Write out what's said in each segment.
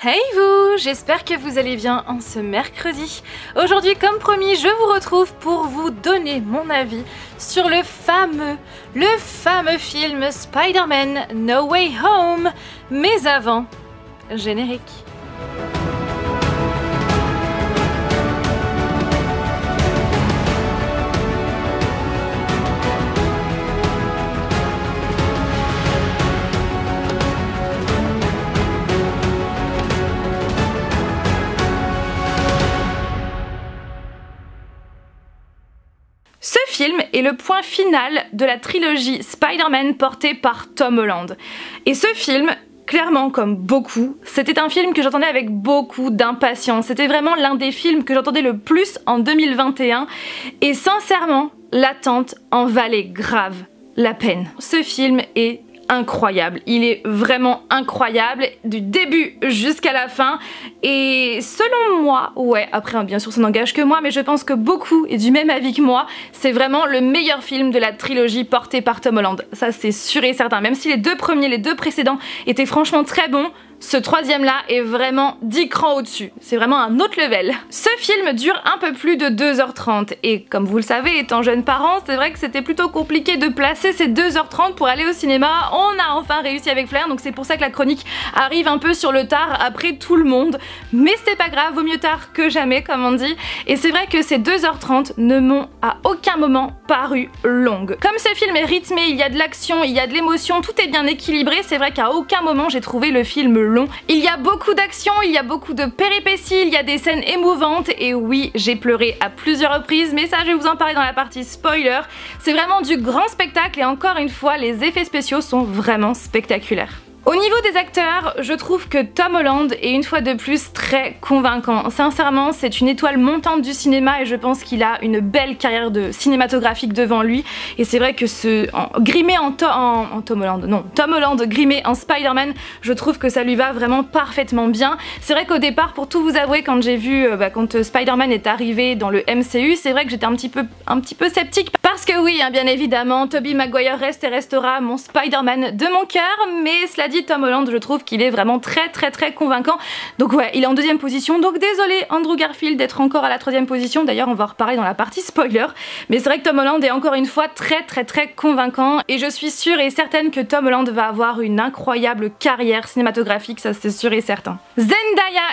Hey vous, j'espère que vous allez bien en ce mercredi. Aujourd'hui, comme promis, je vous retrouve pour vous donner mon avis sur le fameux film Spider-Man No Way Home. Mais avant, générique. Ce film est le point final de la trilogie Spider-Man portée par Tom Holland. Et ce film, clairement comme beaucoup, c'était un film que j'attendais avec beaucoup d'impatience. C'était vraiment l'un des films que j'attendais le plus en 2021. Et sincèrement, l'attente en valait grave la peine. Ce film est incroyable, il est vraiment incroyable du début jusqu'à la fin et selon moi, ouais, après bien sûr ça n'engage que moi, mais je pense que beaucoup est du même avis que moi, c'est vraiment le meilleur film de la trilogie portée par Tom Holland, ça c'est sûr et certain, même si les deux précédents étaient franchement très bons. Ce troisième là est vraiment 10 crans au-dessus, c'est vraiment un autre level. Ce film dure un peu plus de 2h30 et comme vous le savez, étant jeune parent, c'est vrai que c'était plutôt compliqué de placer ces 2h30 pour aller au cinéma. On a enfin réussi avec Flair, donc c'est pour ça que la chronique arrive un peu sur le tard après tout le monde. Mais c'est pas grave, vaut mieux tard que jamais comme on dit. Et c'est vrai que ces 2h30 ne m'ont à aucun moment paru longues. Comme ce film est rythmé, il y a de l'action, il y a de l'émotion, tout est bien équilibré, c'est vrai qu'à aucun moment j'ai trouvé le film long. Il y a beaucoup d'action, il y a beaucoup de péripéties, il y a des scènes émouvantes et oui, j'ai pleuré à plusieurs reprises, mais ça je vais vous en parler dans la partie spoiler. C'est vraiment du grand spectacle et encore une fois, les effets spéciaux sont vraiment spectaculaires. Au niveau des acteurs, je trouve que Tom Holland est une fois de plus très convaincant. Sincèrement, c'est une étoile montante du cinéma et je pense qu'il a une belle carrière cinématographique devant lui. Et c'est vrai que Tom Holland grimé en Spider-Man, je trouve que ça lui va vraiment parfaitement bien. C'est vrai qu'au départ, pour tout vous avouer, quand j'ai vu quand Spider-Man est arrivé dans le MCU, c'est vrai que j'étais un petit peu sceptique parce que oui, hein, bien évidemment, Tobey Maguire reste et restera mon Spider-Man de mon cœur, mais cela dit, Tom Holland, je trouve qu'il est vraiment très convaincant. Donc ouais, il est en deuxième position, donc désolé Andrew Garfield d'être encore à la troisième position, d'ailleurs on va en reparler dans la partie spoiler, mais c'est vrai que Tom Holland est encore une fois très convaincant et je suis sûre et certaine que Tom Holland va avoir une incroyable carrière cinématographique, ça c'est sûr et certain. Zendaya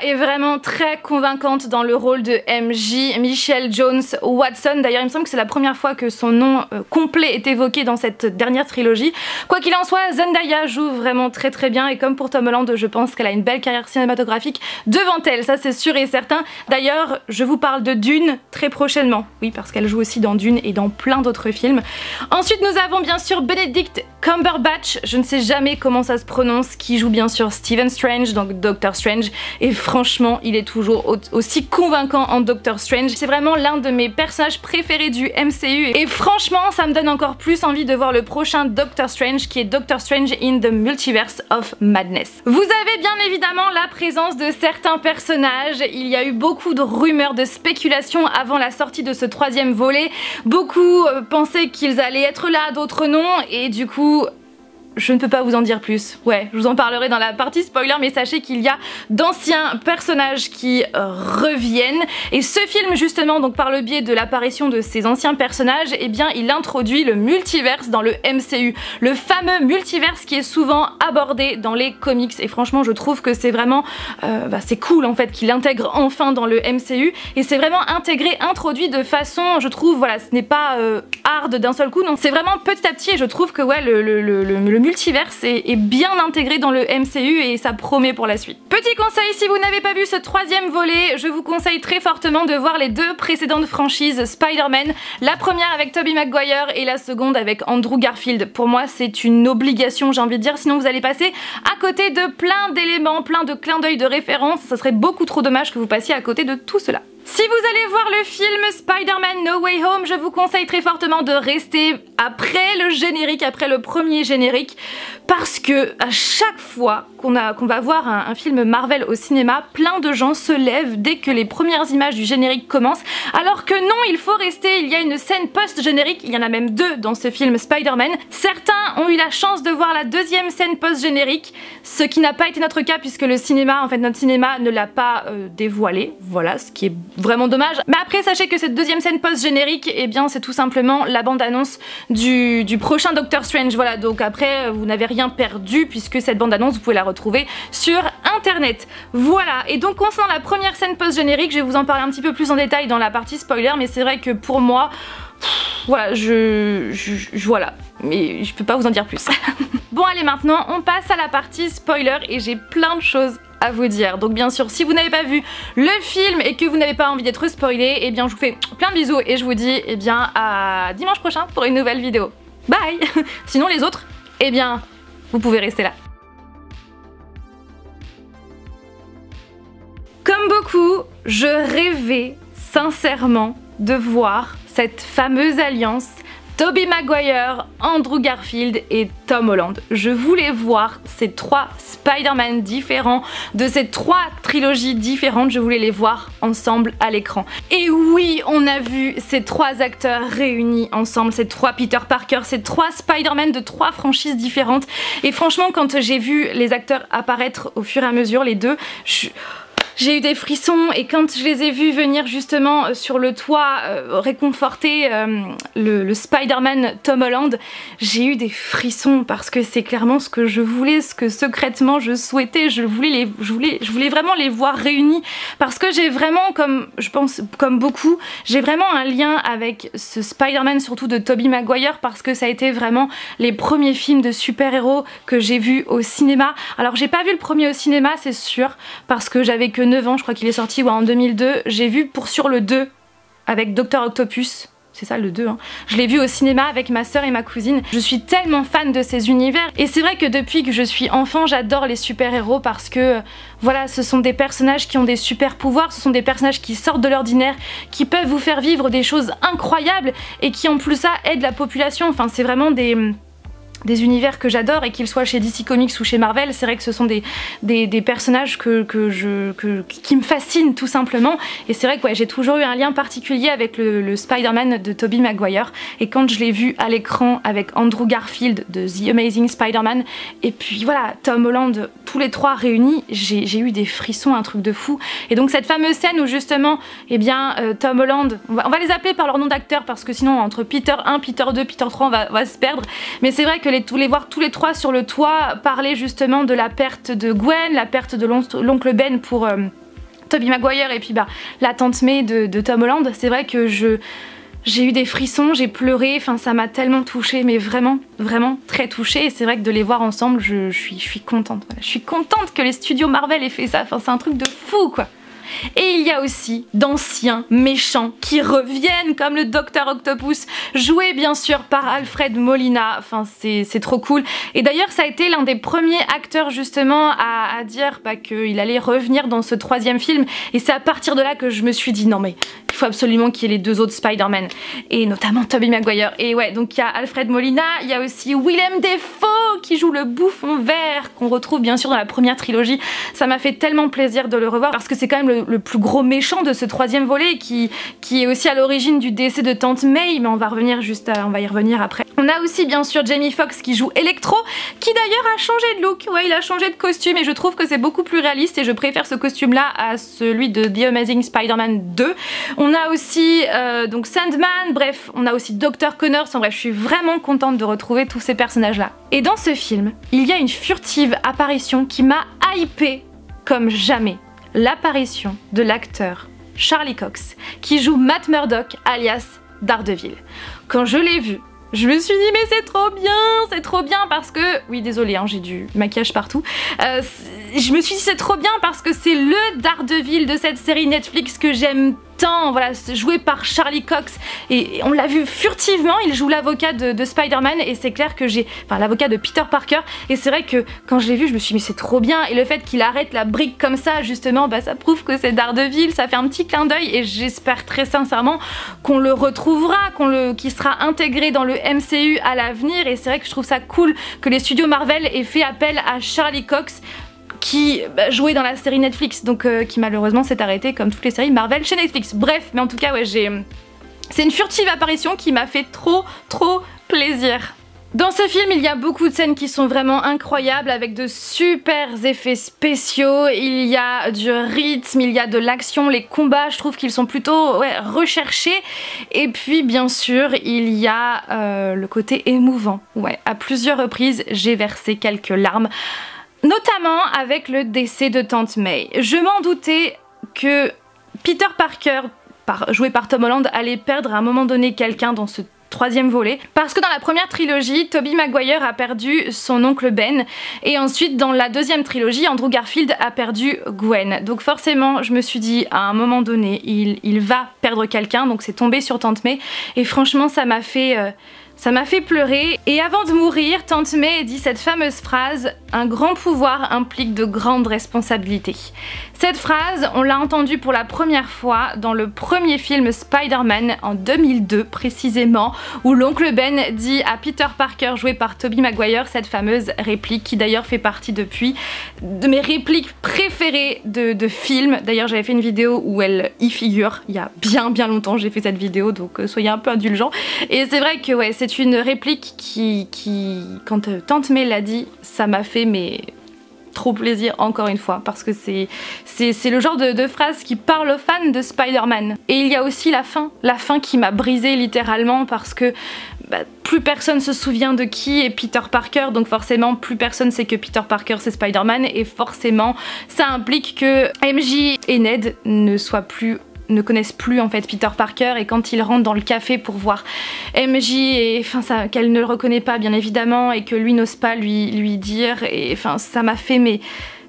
est vraiment très convaincante dans le rôle de MJ, Michelle Jones Watson, d'ailleurs il me semble que c'est la première fois que son nom complet est évoqué dans cette dernière trilogie. Quoi qu'il en soit, Zendaya joue vraiment très bien et comme pour Tom Holland, je pense qu'elle a une belle carrière cinématographique devant elle, ça c'est sûr et certain. D'ailleurs, je vous parle de Dune très prochainement, oui parce qu'elle joue aussi dans Dune et dans plein d'autres films. Ensuite nous avons bien sûr Benedict Cumberbatch, je ne sais jamais comment ça se prononce, qui joue bien sûr Stephen Strange, donc Doctor Strange, et franchement il est toujours aussi convaincant en Doctor Strange. C'est vraiment l'un de mes personnages préférés du MCU et franchement ça me donne encore plus envie de voir le prochain Doctor Strange qui est Doctor Strange in the Multiverse of Madness. Vous avez bien évidemment la présence de certains personnages, il y a eu beaucoup de rumeurs, de spéculations avant la sortie de ce troisième volet, beaucoup pensaient qu'ils allaient être là, d'autres non, et du coup je ne peux pas vous en dire plus. Ouais, je vous en parlerai dans la partie spoiler, mais sachez qu'il y a d'anciens personnages qui reviennent. Et ce film, justement, donc par le biais de l'apparition de ces anciens personnages, eh bien, il introduit le multiverse dans le MCU. Le fameux multiverse qui est souvent abordé dans les comics. Et franchement, je trouve que c'est vraiment... c'est cool, en fait, qu'il intègre enfin dans le MCU. Et c'est vraiment introduit de façon, je trouve, voilà, ce n'est pas hard d'un seul coup, non. C'est vraiment petit à petit et je trouve que, ouais, le multiverse est bien intégré dans le MCU et ça promet pour la suite. Petit conseil, si vous n'avez pas vu ce troisième volet, je vous conseille très fortement de voir les deux précédentes franchises Spider-Man, la première avec Tobey Maguire et la seconde avec Andrew Garfield. Pour moi c'est une obligation, j'ai envie de dire, sinon vous allez passer à côté de plein d'éléments, plein de clins d'œil de références, ça serait beaucoup trop dommage que vous passiez à côté de tout cela. Si vous allez voir le film Spider-Man No Way Home, je vous conseille très fortement de rester après le générique, après le premier générique, parce que à chaque fois qu'on va voir un film Marvel au cinéma, plein de gens se lèvent dès que les premières images du générique commencent, alors que non, il faut rester, il y a une scène post-générique, il y en a même 2 dans ce film Spider-Man. Certains ont eu la chance de voir la deuxième scène post-générique, ce qui n'a pas été notre cas puisque le cinéma, en fait notre cinéma ne l'a pas dévoilé, voilà, ce qui est vraiment dommage. Mais après, sachez que cette deuxième scène post-générique, eh bien c'est tout simplement la bande-annonce du prochain Doctor Strange, voilà, donc après vous n'avez rien perdu puisque cette bande-annonce vous pouvez la retrouver sur internet. Voilà, et donc concernant la première scène post-générique, je vais vous en parler un petit peu plus en détail dans la partie spoiler, mais c'est vrai que pour moi, voilà, voilà, mais je peux pas vous en dire plus. Bon allez, maintenant on passe à la partie spoiler et j'ai plein de choses à vous dire. Donc bien sûr, si vous n'avez pas vu le film et que vous n'avez pas envie d'être spoilé, eh bien je vous fais plein de bisous et je vous dis eh bien à dimanche prochain pour une nouvelle vidéo. Bye. Sinon les autres, eh bien vous pouvez rester là. Comme beaucoup, je rêvais sincèrement de voir cette fameuse alliance Tobey Maguire, Andrew Garfield et Tom Holland. Je voulais voir ces 3 Spider-Man différents, de ces 3 trilogies différentes, je voulais les voir ensemble à l'écran. Et oui, on a vu ces 3 acteurs réunis ensemble, ces 3 Peter Parker, ces 3 Spider-Man de 3 franchises différentes. Et franchement, quand j'ai vu les acteurs apparaître au fur et à mesure, les deux, j'ai eu des frissons et quand je les ai vus venir justement sur le toit réconforter le Spider-Man Tom Holland, j'ai eu des frissons parce que c'est clairement ce que je voulais, ce que secrètement je souhaitais, je voulais vraiment les voir réunis parce que j'ai vraiment, comme je pense comme beaucoup, j'ai vraiment un lien avec ce Spider-Man, surtout de Tobey Maguire, parce que ça a été vraiment les premiers films de super-héros que j'ai vus au cinéma. Alors j'ai pas vu le premier au cinéma, c'est sûr, parce que j'avais que 9 ans, je crois qu'il est sorti en 2002. J'ai vu pour sûr le 2 avec Dr Octopus, c'est ça le 2 hein. Je l'ai vu au cinéma avec ma soeur et ma cousine. Je suis tellement fan de ces univers et c'est vrai que depuis que je suis enfant, j'adore les super-héros parce que voilà, ce sont des personnages qui ont des super pouvoirs, ce sont des personnages qui sortent de l'ordinaire, qui peuvent vous faire vivre des choses incroyables et qui en plus ça aident la population. Enfin, c'est vraiment des univers que j'adore et qu'ils soient chez DC Comics ou chez Marvel, c'est vrai que ce sont des personnages qui me fascinent tout simplement et c'est vrai que ouais, j'ai toujours eu un lien particulier avec le Spider-Man de Tobey Maguire et quand je l'ai vu à l'écran avec Andrew Garfield de The Amazing Spider-Man et puis voilà, Tom Holland, tous les 3 réunis, j'ai eu des frissons, un truc de fou. Et donc cette fameuse scène où justement, eh bien Tom Holland, on va les appeler par leur nom d'acteur parce que sinon entre Peter 1, Peter 2, Peter 3 on va se perdre, mais c'est vrai que les voir tous les 3 sur le toit parler justement de la perte de Gwen, la perte de l'oncle Ben pour Tobey Maguire et puis bah, la tante May de Tom Holland, c'est vrai que j'ai eu des frissons, j'ai pleuré, enfin ça m'a tellement touchée, mais vraiment, vraiment très touchée et c'est vrai que de les voir ensemble, je suis contente. Voilà. Je suis contente que les studios Marvel aient fait ça, enfin c'est un truc de fou quoi. Et il y a aussi d'anciens méchants qui reviennent comme le Dr Octopus, joué bien sûr par Alfred Molina, enfin c'est trop cool. Et d'ailleurs ça a été l'un des premiers acteurs justement à dire bah, qu'il allait revenir dans ce 3e film et c'est à partir de là que je me suis dit non mais il faut absolument qu'il y ait les 2 autres Spider-Man et notamment Tobey Maguire. Et ouais, donc il y a Alfred Molina, il y a aussi Willem Dafoe qui joue le bouffon vert qu'on retrouve bien sûr dans la première trilogie. Ça m'a fait tellement plaisir de le revoir parce que c'est quand même le plus gros méchant de ce 3e volet qui est aussi à l'origine du décès de Tante May, mais on va y revenir après. On a aussi bien sûr Jamie Foxx qui joue Electro, qui d'ailleurs a changé de look, ouais il a changé de costume et je trouve que c'est beaucoup plus réaliste et je préfère ce costume là à celui de The Amazing Spider-Man 2. On a aussi donc Sandman, bref, on a aussi Dr Connors, en bref je suis vraiment contente de retrouver tous ces personnages là. Et dans ce film, il y a une furtive apparition qui m'a hypée comme jamais. L'apparition de l'acteur Charlie Cox qui joue Matt Murdock alias Daredevil. Quand je l'ai vu, je me suis dit mais c'est trop bien parce que, oui désolé hein, j'ai du maquillage partout, je me suis dit c'est trop bien parce que c'est le Daredevil de cette série Netflix que j'aime tant, voilà, joué par Charlie Cox et on l'a vu furtivement, il joue l'avocat de Spider-Man et c'est clair que l'avocat de Peter Parker et c'est vrai que quand je l'ai vu je me suis dit mais c'est trop bien et le fait qu'il arrête la brique comme ça justement bah ça prouve que c'est Daredevil, ça fait un petit clin d'œil et j'espère très sincèrement qu'on le retrouvera, qu'il sera intégré dans le MCU à l'avenir et c'est vrai que je trouve ça cool que les studios Marvel aient fait appel à Charlie Cox qui jouait dans la série Netflix, donc qui malheureusement s'est arrêtée comme toutes les séries Marvel chez Netflix. Bref, mais en tout cas ouais, c'est une furtive apparition qui m'a fait trop plaisir. Dans ce film, il y a beaucoup de scènes qui sont vraiment incroyables avec de super effets spéciaux, il y a du rythme, il y a de l'action, les combats, je trouve qu'ils sont plutôt recherchés. Et puis bien sûr, il y a le côté émouvant. Ouais, à plusieurs reprises, j'ai versé quelques larmes, notamment avec le décès de Tante May. Je m'en doutais que Peter Parker, joué par Tom Holland, allait perdre à un moment donné quelqu'un dans ce troisième volet, parce que dans la première trilogie, Tobey Maguire a perdu son oncle Ben, et ensuite dans la deuxième trilogie, Andrew Garfield a perdu Gwen. Donc forcément, je me suis dit, à un moment donné, il va perdre quelqu'un, donc c'est tombé sur Tante May, et franchement, ça m'a fait pleurer. Et avant de mourir, Tante May dit cette fameuse phrase « Un grand pouvoir implique de grandes responsabilités ». Cette phrase, on l'a entendue pour la première fois dans le premier film Spider-Man en 2002 précisément, où l'oncle Ben dit à Peter Parker, joué par Tobey Maguire, cette fameuse réplique qui d'ailleurs fait partie depuis de mes répliques préférées de films. D'ailleurs j'avais fait une vidéo où elle y figure, il y a bien longtemps j'ai fait cette vidéo, donc soyez un peu indulgents. Et c'est vrai que ouais, c'est une réplique qui quand Tante May l'a dit, ça m'a fait trop plaisir encore une fois, parce que c'est le genre de phrase qui parle aux fans de Spider-Man. Et il y a aussi la fin qui m'a brisée littéralement, parce que plus personne se souvient de qui est Peter Parker, donc forcément plus personne sait que Peter Parker c'est Spider-Man, et forcément ça implique que MJ et Ned ne connaissent plus en fait Peter Parker, et quand il rentre dans le café pour voir MJ et qu'elle ne le reconnaît pas bien évidemment, et que lui n'ose pas lui dire, et ça m'a fait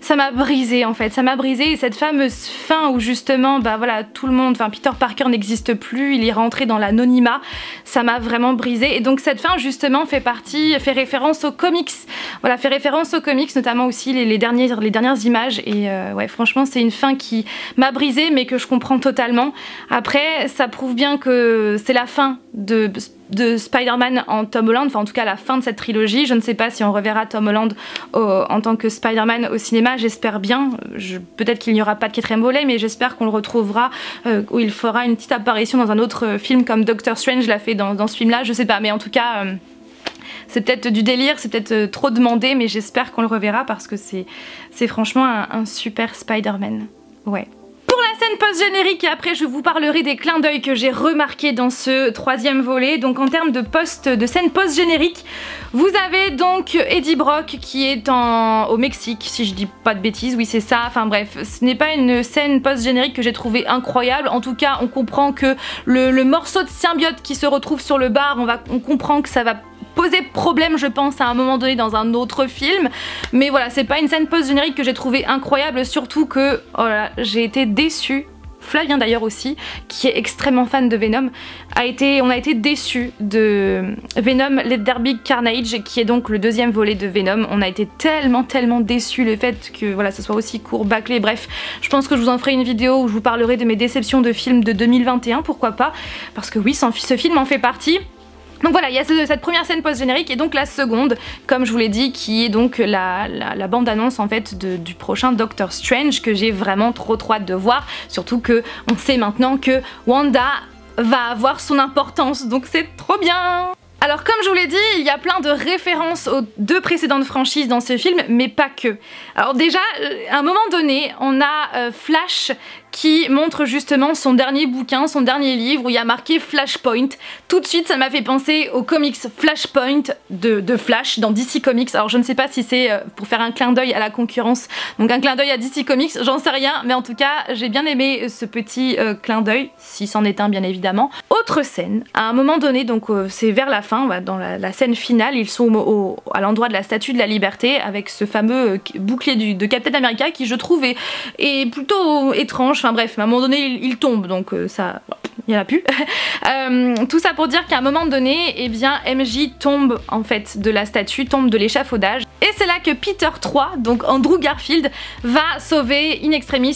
ça m'a brisé en fait, ça m'a brisé. Et cette fameuse fin où justement voilà, tout le monde, Peter Parker n'existe plus, il est rentré dans l'anonymat, ça m'a vraiment brisé. Et donc cette fin justement fait référence aux comics, voilà, fait référence aux comics, notamment aussi les dernières images. Et ouais, franchement c'est une fin qui m'a brisé, mais que je comprends totalement. Après ça prouve bien que c'est la fin de Spider-Man en Tom Holland, enfin en tout cas la fin de cette trilogie. Je ne sais pas si on reverra Tom Holland en tant que Spider-Man au cinéma, j'espère bien. Peut-être qu'il n'y aura pas de quatrième volet, mais j'espère qu'on le retrouvera, où il fera une petite apparition dans un autre film comme Doctor Strange l'a fait dans ce film là, je sais pas, mais en tout cas c'est peut-être du délire, c'est peut-être trop demandé, mais j'espère qu'on le reverra parce que c'est franchement un super Spider-Man. Ouais. Scène post-générique, et après je vous parlerai des clins d'œil que j'ai remarqués dans ce troisième volet. Donc en termes de scène post-générique, vous avez donc Eddie Brock qui est au Mexique, si je dis pas de bêtises, oui c'est ça, enfin bref, ce n'est pas une scène post-générique que j'ai trouvé incroyable. En tout cas on comprend que le morceau de symbiote qui se retrouve sur le bar, on comprend que ça va poser problème je pense à un moment donné dans un autre film, mais voilà, c'est pas une scène post-générique que j'ai trouvé incroyable, surtout que oh là, j'ai été déçue. Flavien d'ailleurs aussi, qui est extrêmement fan de Venom, on a été déçus de Venom Let There Be Carnage, qui est donc le deuxième volet de Venom. On a été tellement déçus, le fait que voilà, ce soit aussi court, bâclé. Bref, je pense que je vous en ferai une vidéo où je vous parlerai de mes déceptions de films de 2021, pourquoi pas, parce que oui, ce film en fait partie. Donc voilà, il y a cette première scène post-générique, et donc la seconde, comme je vous l'ai dit, qui est donc la bande-annonce en fait du prochain Doctor Strange, que j'ai vraiment trop hâte de voir, surtout que on sait maintenant que Wanda va avoir son importance, donc c'est trop bien. Alors comme je vous l'ai dit, il y a plein de références aux deux précédentes franchises dans ce film, mais pas que. Alors déjà, à un moment donné, on a Flash qui montre justement son dernier bouquin, son dernier livre, où il y a marqué Flashpoint. Tout de suite ça m'a fait penser aux comics Flashpoint de Flash dans DC Comics. Alors je ne sais pas si c'est pour faire un clin d'œil à la concurrence, donc un clin d'œil à DC Comics, j'en sais rien, mais en tout cas j'ai bien aimé ce petit clin d'œil, si c'en est un bien évidemment. Autre scène, à un moment donné, donc c'est vers la fin, dans la scène finale, ils sont à l'endroit de la Statue de la Liberté avec ce fameux bouclier de Captain America qui je trouve est plutôt étrange. Enfin bref, à un moment donné il tombe, donc ça, il n'y en a plus. Tout ça pour dire qu'à un moment donné, eh bien MJ tombe en fait de la statue, tombe de l'échafaudage. Et c'est là que Peter 3, donc Andrew Garfield, va sauver in extremis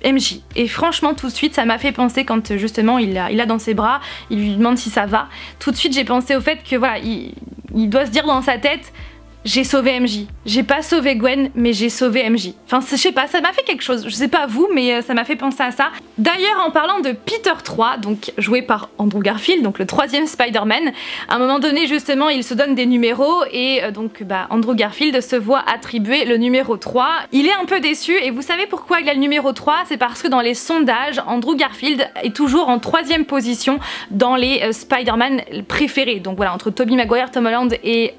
MJ. Et franchement tout de suite ça m'a fait penser, quand justement il a dans ses bras, il lui demande si ça va, tout de suite j'ai pensé au fait que voilà, il doit se dire dans sa tête: j'ai sauvé MJ. J'ai pas sauvé Gwen, mais j'ai sauvé MJ. Enfin, je sais pas, ça m'a fait quelque chose. Je sais pas vous, mais ça m'a fait penser à ça. D'ailleurs, en parlant de Peter 3, donc joué par Andrew Garfield, donc le 3e Spider-Man, à un moment donné, justement, il se donne des numéros et donc Andrew Garfield se voit attribuer le numéro 3. Il est un peu déçu et vous savez pourquoi il a le numéro 3? C'est parce que dans les sondages, Andrew Garfield est toujours en 3e position dans les Spider-Man préférés. Donc voilà, entre Tobey Maguire, Tom Holland et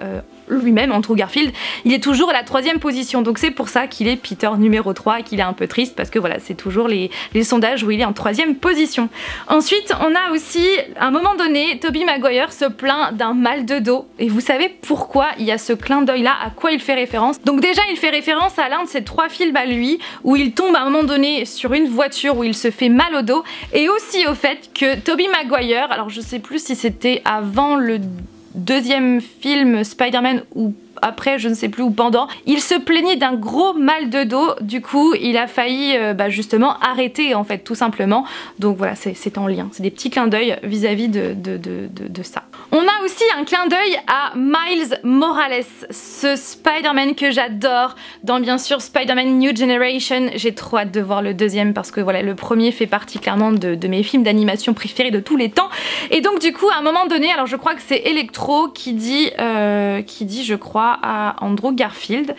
lui-même, Andrew Garfield, il est toujours à la 3e position, donc c'est pour ça qu'il est Peter numéro 3 et qu'il est un peu triste parce que voilà, c'est toujours les sondages où il est en 3e position. Ensuite, on a aussi, à un moment donné, Tobey Maguire se plaint d'un mal de dos et vous savez pourquoi il y a ce clin d'œil là, à quoi il fait référence? Donc déjà, il fait référence à l'un de ses 3 films à lui où il tombe à un moment donné sur une voiture où il se fait mal au dos et aussi au fait que Tobey Maguire, alors je sais plus si c'était avant le 2e film Spider-Man ou après, je ne sais plus, ou pendant, il se plaignait d'un gros mal de dos, du coup il a failli justement arrêter en fait, tout simplement. Donc voilà, c'est en lien, c'est des petits clins d'œil vis-à-vis de ça. On a aussi un clin d'œil à Miles Morales, ce Spider-Man que j'adore dans bien sûr Spider-Man New Generation. J'ai trop hâte de voir le 2e parce que voilà, le premier fait partie clairement de mes films d'animation préférés de tous les temps. Et donc du coup à un moment donné, alors je crois que c'est Electro qui dit je crois à Andrew Garfield,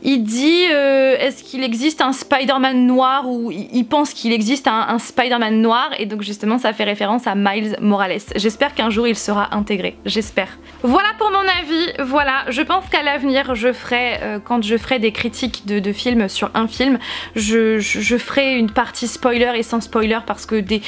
il dit est-ce qu'il existe un Spider-Man noir, ou il pense qu'il existe un Spider-Man noir, et donc justement ça fait référence à Miles Morales. J'espère qu'un jour il sera intégré, j'espère. Voilà pour mon avis, voilà, je pense qu'à l'avenir je ferai, quand je ferai des critiques de films sur un film, je ferai une partie spoiler et sans spoiler parce que des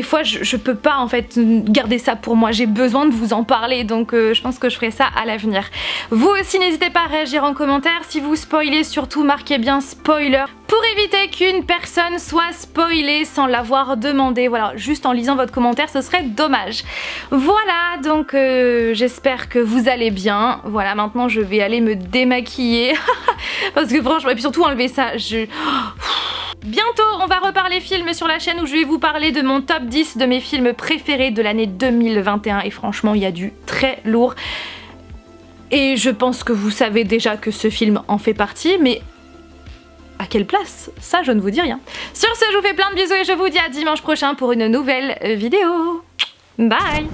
fois je peux pas en fait garder ça pour moi, j'ai besoin de vous en parler, donc je pense que je ferai ça à l'avenir. Vous aussi n'hésitez pas à réagir en commentaire, si vous spoilez surtout marquez bien spoiler pour éviter qu'une personne soit spoilée sans l'avoir demandé. Voilà, juste en lisant votre commentaire, ce serait dommage. Voilà, donc j'espère que vous allez bien. Voilà, maintenant je vais aller me démaquiller parce que franchement, et puis surtout enlever ça, Bientôt, on va reparler films sur la chaîne où je vais vous parler de mon top 10 de mes films préférés de l'année 2021 et franchement, il y a du très lourd. Et je pense que vous savez déjà que ce film en fait partie, mais à quelle place? Ça, je ne vous dis rien. Sur ce, je vous fais plein de bisous et je vous dis à dimanche prochain pour une nouvelle vidéo. Bye!